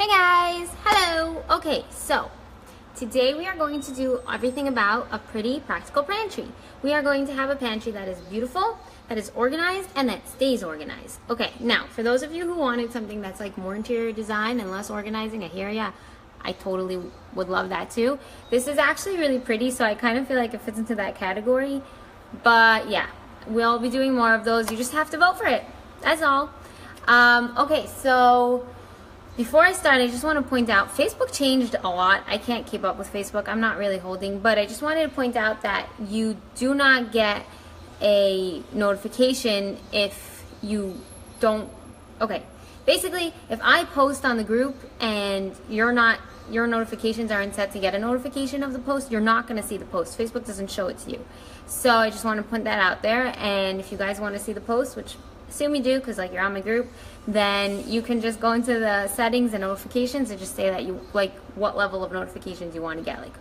Hey guys, hello. Okay, so today we are going to do everything about a pretty practical pantry. We are going to have a pantry that is beautiful, that is organized, and that stays organized. Okay, now for those of you who wanted something that's like more interior design and less organizing, I hear ya. I totally would love that too. This is actually really pretty, so I kind of feel like it fits into that category. But yeah, we'll be doing more of those. You just have to vote for it. That's all. Okay, so before I start, I just want to point out Facebook changed a lot. I can't keep up with Facebook. I'm not really holding, but I just wanted to point out that you do not get a notification if you don't. Okay, basically, if I post on the group and your notifications aren't set to get a notification of the post, you're not going to see the post. Facebook doesn't show it to you. So I just want to put that out there. And if you guys want to see the post, which assume you do because like you're on my group, then you can just go into the settings and notifications and just say that you like what level of notifications you want to get. Like,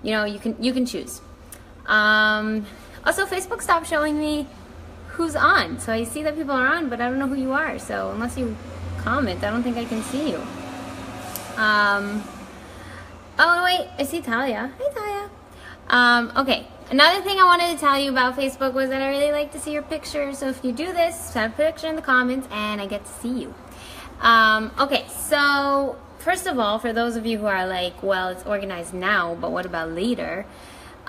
you know, you can choose. Also, Facebook stopped showing me who's on, so I see that people are on, but I don't know who you are. So unless you comment, I don't think I can see you. Oh wait, I see Talia. Hi Talia. Okay. Another thing I wanted to tell you about Facebook was that I really like to see your pictures. So if you do this, send a picture in the comments and I get to see you. Okay, so first of all, for those of you who are like, well, it's organized now, but what about later?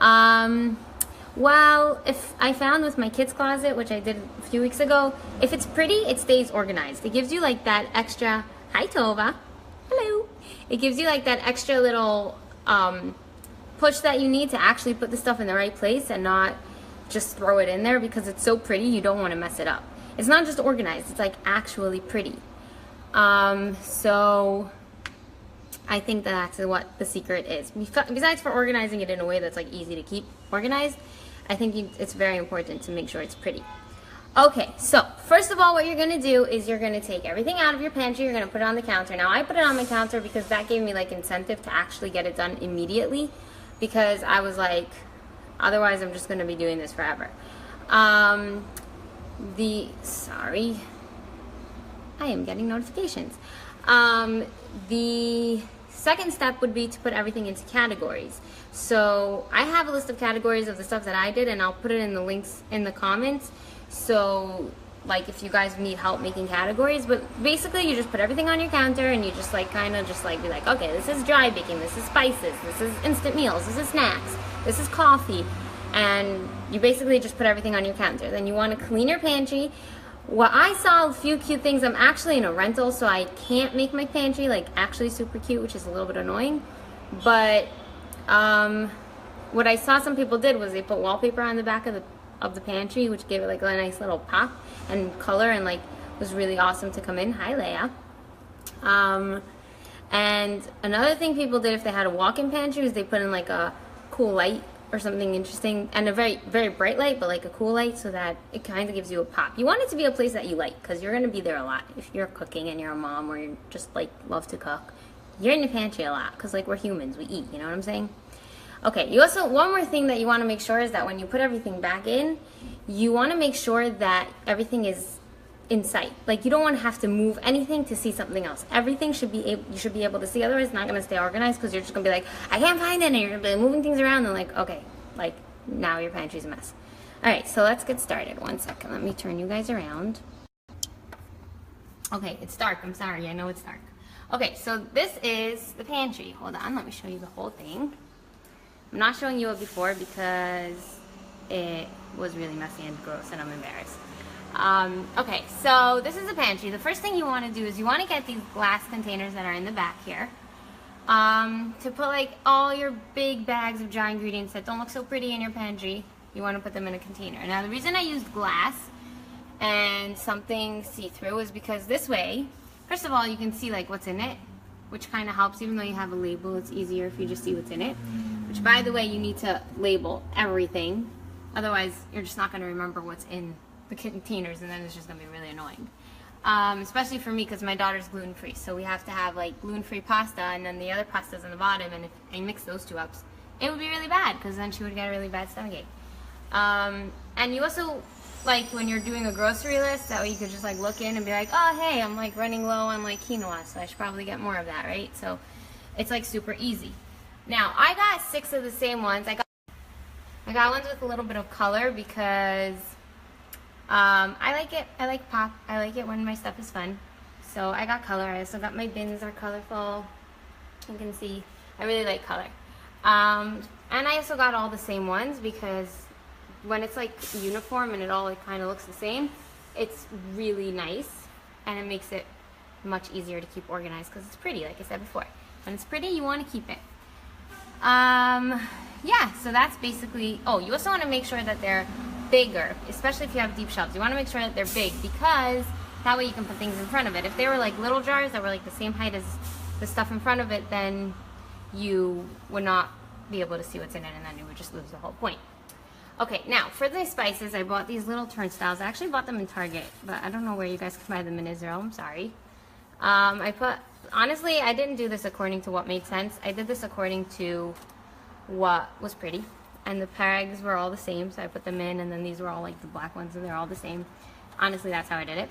Well, if I found with my kids' closet, which I did a few weeks ago, if it's pretty, it stays organized. It gives you like that extra, hi Tova, hello. It gives you like that extra little, push that you need to actually put the stuff in the right place and not just throw it in there because it's so pretty you don't want to mess it up. It's not just organized, it's like actually pretty. So I think that's what the secret is. Besides for organizing it in a way that's like easy to keep organized, I think it's very important to make sure it's pretty. Okay, so first of all, what you're gonna do is you're gonna take everything out of your pantry, you're gonna put it on the counter. Now I put it on my counter because that gave me like incentive to actually get it done immediately, because I was like, otherwise I'm just going to be doing this forever. Sorry, I am getting notifications. The second step would be to put everything into categories. So I have a list of categories of the stuff that I did, and I'll put it in the links in the comments. So like if you guys need help making categories, but basically you just put everything on your counter and you just like kind of just like be like, okay, this is dry baking, this is spices, this is instant meals, this is snacks, this is coffee, and you basically just put everything on your counter. Then you want to clean your pantry. Well, I saw a few cute things. I'm actually in a rental, so I can't make my pantry like actually super cute, which is a little bit annoying. But what I saw some people did was they put wallpaper on the back of the pantry, which gave it like a nice little pop and color, and like was really awesome to come in. Hi Leia. And another thing people did if they had a walk-in pantry was they put in like a cool light or something interesting, and a very, very bright light, but like a cool light, so that it kind of gives you a pop. You want it to be a place that you like, because you're going to be there a lot. If you're cooking and you're a mom or you just like love to cook, you're in the pantry a lot, because like we're humans, we eat, you know what I'm saying? Okay, you also, one more thing that you want to make sure is that when you put everything back in, you want to make sure that everything is in sight. Like you don't want to have to move anything to see something else. Everything should be you should be able to see, otherwise it's not going to stay organized, because you're just going to be like, I can't find it, and you're going to be moving things around, and like, okay, like now your pantry's a mess. Alright, so let's get started. One second, let me turn you guys around. Okay, it's dark, I'm sorry, I know it's dark. Okay, so this is the pantry. Hold on, let me show you the whole thing. I'm not showing you it before because it was really messy and gross and I'm embarrassed. Okay, so this is the pantry. The first thing you want to do is you want to get these glass containers that are in the back here, to put like all your big bags of dry ingredients that don't look so pretty in your pantry. You want to put them in a container. Now the reason I used glass and something see-through is because this way, first of all, you can see like what's in it, which kind of helps. Even though you have a label, it's easier if you just see what's in it. Which, by the way, you need to label everything. Otherwise, you're just not going to remember what's in the containers, and then it's just going to be really annoying. Especially for me, because my daughter's gluten-free. So we have to have like gluten-free pasta, and then the other pasta's on the bottom. And if I mix those two up, it would be really bad, because then she would get a really bad stomachache. And you also like when you're doing a grocery list, that way you could just like look in and be like, oh hey, I'm like running low on like quinoa, so I should probably get more of that, right? So it's like super easy. Now I got 6 of the same ones. I got ones with a little bit of color because I like it. I like pop. I like it when my stuff is fun. So I got color. I also got my bins are colorful. You can see I really like color. And I also got all the same ones because when it's like uniform and it all like kind of looks the same, it's really nice and it makes it much easier to keep organized because it's pretty, like I said before. When it's pretty, you want to keep it. Yeah, so that's basically, oh, you also want to make sure that they're bigger, especially if you have deep shelves. You want to make sure that they're big because that way you can put things in front of it. If they were like little jars that were like the same height as the stuff in front of it, then you would not be able to see what's in it and then you would just lose the whole point. Okay, now for the spices, I bought these little turnstiles. I actually bought them in Target, but I don't know where you guys can buy them in Israel. I'm sorry. Honestly, I didn't do this according to what made sense. I did this according to what was pretty. And the pegs were all the same, so I put them in, and then these were all like the black ones, and they're all the same. Honestly, that's how I did it.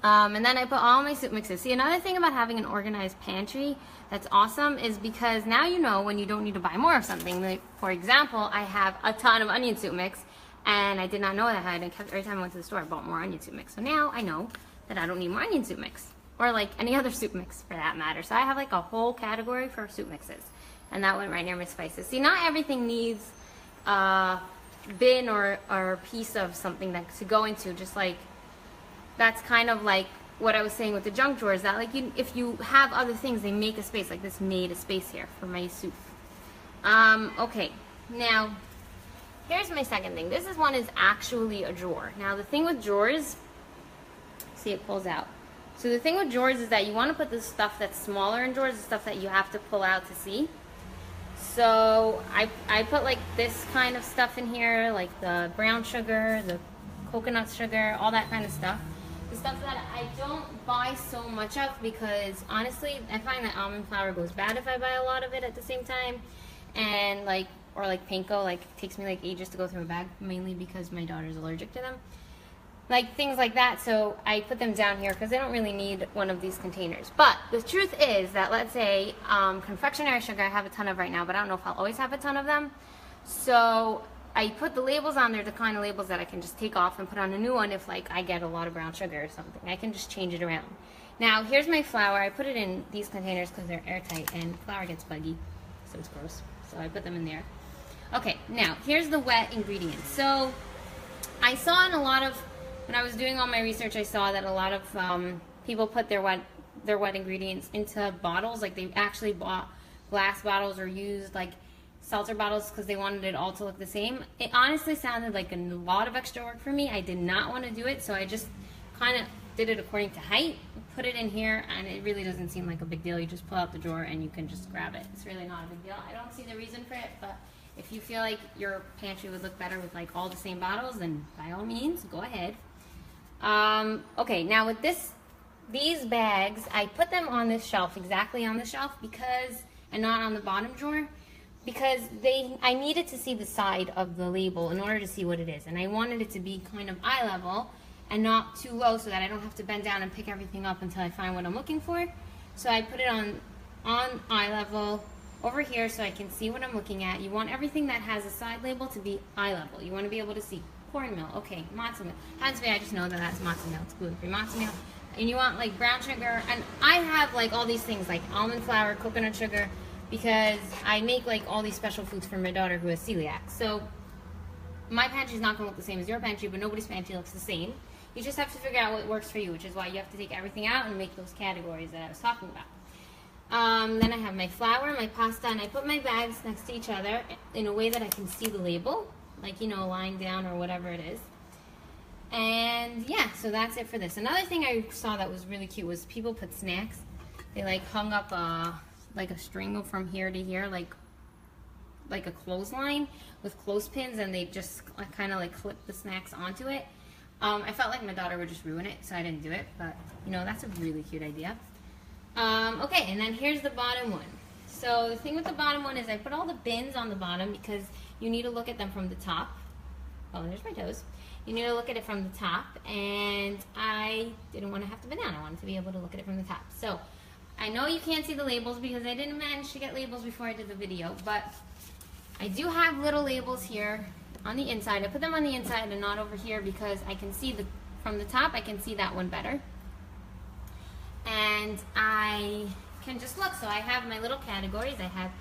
And then I put all my soup mixes. See, another thing about having an organized pantry that's awesome is because now you know when you don't need to buy more of something. Like, for example, I have a ton of onion soup mix, and I did not know that I had. Every time I went to the store, I bought more onion soup mix. So now I know that I don't need more onion soup mix, or like any other soup mix for that matter. So I have like a whole category for soup mixes, and that went right near my spices. See, not everything needs a bin or a piece of something that to go into. Just like that's kind of like what I was saying with the junk drawers, that like if you have other things, they make a space. Like this made a space here for my soup. Okay, now here's my second thing. This one is actually a drawer. Now the thing with drawers, see, it pulls out. So the thing with drawers is that you want to put the stuff that's smaller in drawers, the stuff that you have to pull out to see. So I put like this kind of stuff in here, like the brown sugar, the coconut sugar, all that kind of stuff. The stuff that I don't buy so much of because honestly I find that almond flour goes bad if I buy a lot of it at the same time, and like, or like panko, like it takes me like ages to go through a bag, mainly because my daughter's allergic to them, like things like that. So I put them down here because they don't really need one of these containers. But the truth is that, let's say confectionery sugar I have a ton of right now, but I don't know if I'll always have a ton of them. So I put the labels on there, the kind of labels that I can just take off and put on a new one if like I get a lot of brown sugar or something. I can just change it around. Now here's my flour. I put it in these containers because they're airtight and flour gets buggy, so it's gross. So I put them in there. Okay, now here's the wet ingredients. So I saw in a lot of, when I was doing all my research, I saw that a lot of people put their wet ingredients into bottles. Like they actually bought glass bottles or used like seltzer bottles because they wanted it all to look the same. It honestly sounded like a lot of extra work for me. I did not want to do it, so I just kind of did it according to height, put it in here, and it really doesn't seem like a big deal. You just pull out the drawer and you can just grab it. It's really not a big deal. I don't see the reason for it, but if you feel like your pantry would look better with like all the same bottles, then by all means, go ahead. Okay, now with these bags, I put them on this shelf, exactly on the shelf, because, and not on the bottom drawer, because I needed to see the side of the label in order to see what it is, and I wanted it to be kind of eye level and not too low so that I don't have to bend down and pick everything up until I find what I'm looking for. So I put it on eye level over here so I can see what I'm looking at. You want everything that has a side label to be eye level. You want to be able to see cornmeal, okay, matzo meal. Happens to be, I just know that that's matzo meal. It's gluten-free matzo meal. And you want like brown sugar, and I have like all these things like almond flour, coconut sugar, because I make like all these special foods for my daughter who has celiac. So my pantry is not going to look the same as your pantry, but nobody's pantry looks the same. You just have to figure out what works for you, which is why you have to take everything out and make those categories that I was talking about. Then I have my flour, my pasta, and I put my bags next to each other in a way that I can see the label, like, you know, lying down or whatever it is. And yeah, so that's it for this. Another thing I saw that was really cute was people put snacks. They like hung up like a string from here to here, like a clothesline with clothespins, and they just kind of like clip the snacks onto it. I felt like my daughter would just ruin it, so I didn't do it, but you know, that's a really cute idea. Okay, and then here's the bottom one. So the thing with the bottom one is I put all the bins on the bottom because you need to look at them from the top. Oh, there's my toes. you need to look at it from the top, and I didn't want to have the banana. I wanted to be able to look at it from the top. So I know you can't see the labels because I didn't manage to get labels before I did the video, but I do have little labels here on the inside. I put them on the inside and not over here because I can see from the top, I can see that one better. And I can just look. So I have my little categories. I have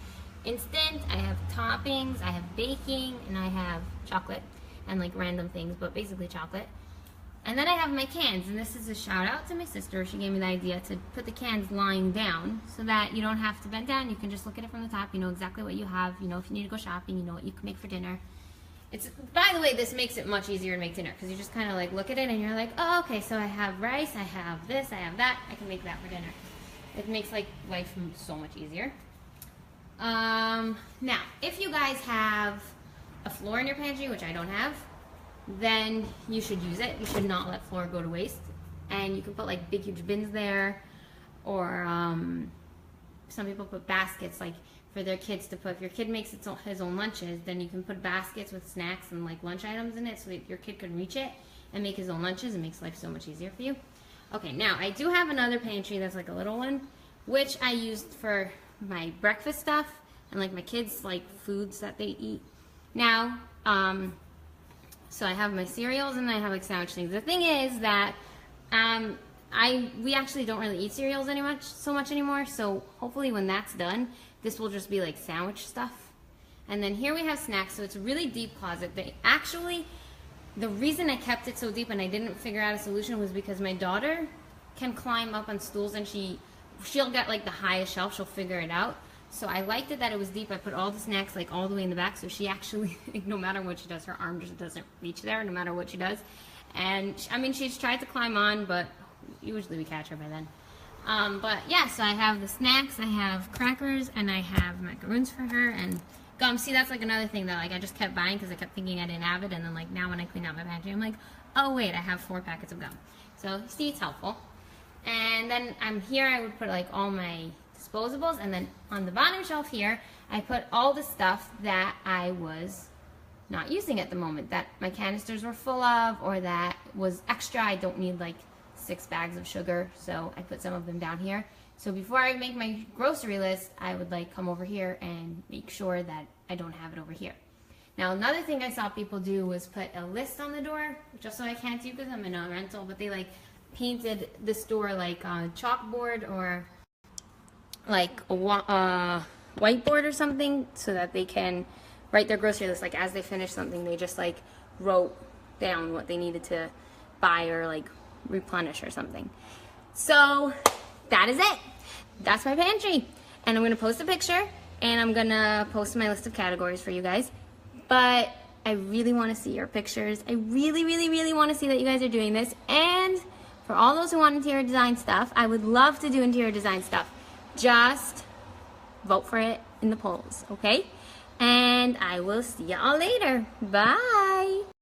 instant, I have toppings, I have baking, and I have chocolate and like random things, but basically chocolate. And then I have my cans, and this is a shout out to my sister. She gave me the idea to put the cans lying down so that you don't have to bend down. You can just look at it from the top. You know exactly what you have. You know if you need to go shopping. You know what you can make for dinner. By the way, this makes it much easier to make dinner because you just kind of like look at it and you're like, oh, okay, so I have rice, I have this, I have that. I can make that for dinner. It makes like life so much easier. Now, if you guys have a floor in your pantry, which I don't have, then you should use it. You should not let floor go to waste. And you can put like big, huge bins there, or some people put baskets like for their kids to put. If your kid makes his own lunches, then you can put baskets with snacks and like lunch items in it so that your kid can reach it and make his own lunches. It makes life so much easier for you. Okay, now I do have another pantry that's like a little one, which I used for my breakfast stuff and like my kids like foods that they eat. Now, so I have my cereals and I have like sandwich things. The thing is that we actually don't really eat cereals so much anymore. So hopefully when that's done, this will just be like sandwich stuff. And then here we have snacks. So it's a really deep closet. The reason I kept it so deep and I didn't figure out a solution was because my daughter can climb up on stools and she'll get like the highest shelf. She'll figure it out. So I liked it that it was deep. I put all the snacks like all the way in the back. So she actually, no matter what she does, her arm just doesn't reach there no matter what she does. And I mean, she's tried to climb on, but usually we catch her by then. But yeah, so I have the snacks, I have crackers, and I have macaroons for her, and gum. See, that's like another thing that like I just kept buying because I kept thinking I didn't have it, and then like now when I clean out my pantry, I'm like, oh wait, I have 4 packets of gum. So see, it's helpful. And then here I would put like all my disposables, and then on the bottom shelf here, I put all the stuff that I was not using at the moment, that my canisters were full of, or that was extra. I don't need like 6 bags of sugar, so I put some of them down here. So before I make my grocery list, I would like come over here and make sure that I don't have it over here. Now another thing I saw people do was put a list on the door, just so I can't do because I'm in a rental, but they like painted this door like on a chalkboard or like a whiteboard or something so that they can write their grocery list. Like as they finish something, they just like wrote down what they needed to buy or like replenish or something. So that is it. That's my pantry. And I'm going to post a picture and I'm going to post my list of categories for you guys. But I really want to see your pictures. I really, really, really want to see that you guys are doing this. And for all those who want interior design stuff, I would love to do interior design stuff. Just vote for it in the polls, okay? And I will see y'all later. Bye.